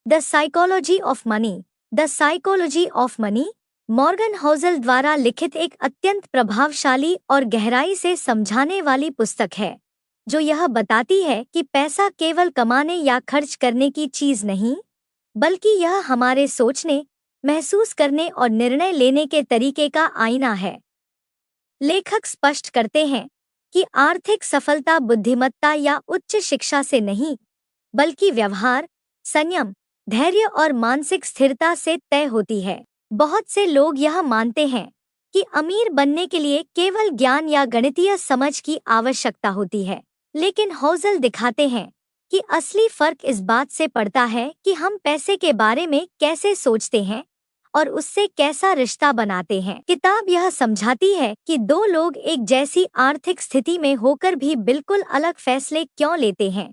The psychology of money. The psychology of money Morgan Housel द्वारा लिखित एक अत्यंत प्रभावशाली और गहराई से समझाने वाली पुस्तक है, जो यह बताती है कि पैसा केवल कमाने या खर्च करने की चीज नहीं, बल्कि यह हमारे सोचने, महसूस करने और निर्णय लेने के तरीके का आईना है। लेखक स्पष्ट करते हैं कि आर्थिक सफलता बुद्धिमत्ता या उच्च शिक्षा से नहीं, बल्कि व्यवहार, संयम, धैर्य और मानसिक स्थिरता से तय होती है। बहुत से लोग यह मानते हैं कि अमीर बनने के लिए केवल ज्ञान या गणितीय समझ की आवश्यकता होती है, लेकिन होज़ल दिखाते हैं कि असली फर्क इस बात से पड़ता है कि हम पैसे के बारे में कैसे सोचते हैं और उससे कैसा रिश्ता बनाते हैं। किताब यह समझाती है कि दो लोग एक जैसी आर्थिक स्थिति में होकर भी बिल्कुल अलग फैसले क्यों लेते हैं,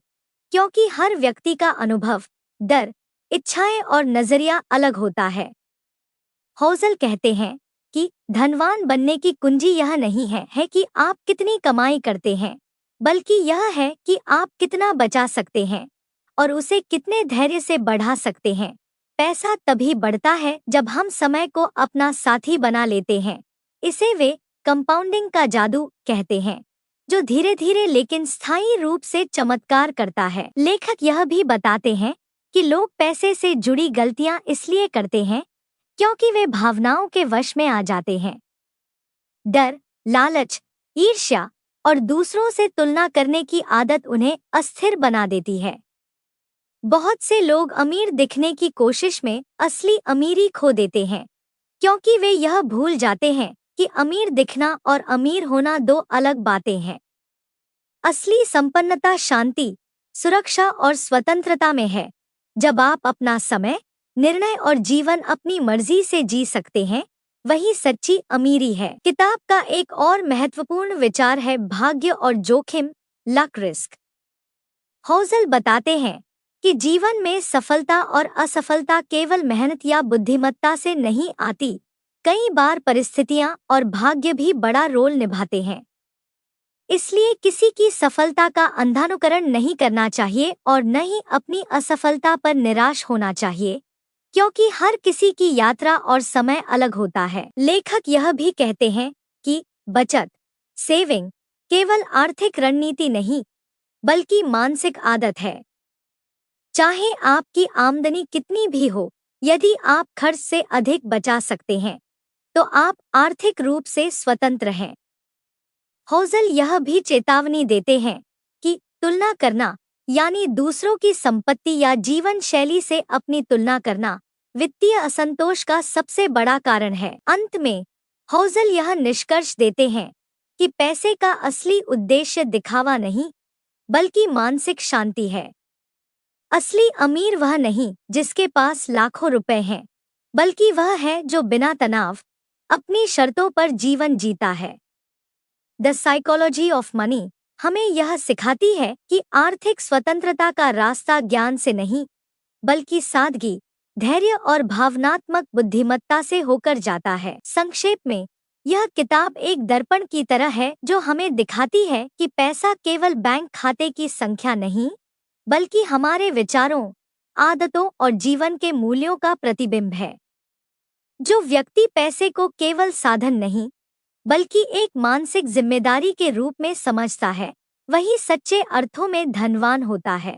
क्योंकि हर व्यक्ति का अनुभव, डर, इच्छाएं और नजरिया अलग होता है। होज़ल कहते हैं कि धनवान बनने की कुंजी यह नहीं है कि आप कितनी कमाई करते हैं, बल्कि यह है कि आप कितना बचा सकते हैं और उसे कितने धैर्य से बढ़ा सकते हैं। पैसा तभी बढ़ता है जब हम समय को अपना साथी बना लेते हैं। इसे वे कंपाउंडिंग का जादू कहते हैं, जो धीरे धीरे लेकिन स्थायी रूप से चमत्कार करता है। लेखक यह भी बताते हैं कि लोग पैसे से जुड़ी गलतियां इसलिए करते हैं क्योंकि वे भावनाओं के वश में आ जाते हैं। डर, लालच, ईर्ष्या और दूसरों से तुलना करने की आदत उन्हें अस्थिर बना देती है। बहुत से लोग अमीर दिखने की कोशिश में असली अमीरी खो देते हैं, क्योंकि वे यह भूल जाते हैं कि अमीर दिखना और अमीर होना दो अलग बातें हैं। असली संपन्नता शांति, सुरक्षा और स्वतंत्रता में है, जब आप अपना समय, निर्णय और जीवन अपनी मर्जी से जी सकते हैं, वही सच्ची अमीरी है। किताब का एक और महत्वपूर्ण विचार है भाग्य और जोखिम, लक रिस्क। होज़ल बताते हैं कि जीवन में सफलता और असफलता केवल मेहनत या बुद्धिमत्ता से नहीं आती, कई बार परिस्थितियां और भाग्य भी बड़ा रोल निभाते हैं। इसलिए किसी की सफलता का अंधानुकरण नहीं करना चाहिए और न ही अपनी असफलता पर निराश होना चाहिए, क्योंकि हर किसी की यात्रा और समय अलग होता है। लेखक यह भी कहते हैं कि बचत, सेविंग, केवल आर्थिक रणनीति नहीं, बल्कि मानसिक आदत है। चाहे आपकी आमदनी कितनी भी हो, यदि आप खर्च से अधिक बचा सकते हैं, तो आप आर्थिक रूप से स्वतंत्र हैं। होज़ल यह भी चेतावनी देते हैं कि तुलना करना, यानी दूसरों की संपत्ति या जीवन शैली से अपनी तुलना करना, वित्तीय असंतोष का सबसे बड़ा कारण है। अंत में होज़ल यह निष्कर्ष देते हैं कि पैसे का असली उद्देश्य दिखावा नहीं, बल्कि मानसिक शांति है। असली अमीर वह नहीं जिसके पास लाखों रुपए हैं, बल्कि वह है जो बिना तनाव अपनी शर्तों पर जीवन जीता है। द साइकोलॉजी ऑफ मनी हमें यह सिखाती है कि आर्थिक स्वतंत्रता का रास्ता ज्ञान से नहीं, बल्कि सादगी, धैर्य और भावनात्मक बुद्धिमत्ता से होकर जाता है। संक्षेप में, यह किताब एक दर्पण की तरह है जो हमें दिखाती है कि पैसा केवल बैंक खाते की संख्या नहीं, बल्कि हमारे विचारों, आदतों और जीवन के मूल्यों का प्रतिबिंब है। जो व्यक्ति पैसे को केवल साधन नहीं, बल्कि एक मानसिक जिम्मेदारी के रूप में समझता है, वही सच्चे अर्थों में धनवान होता है।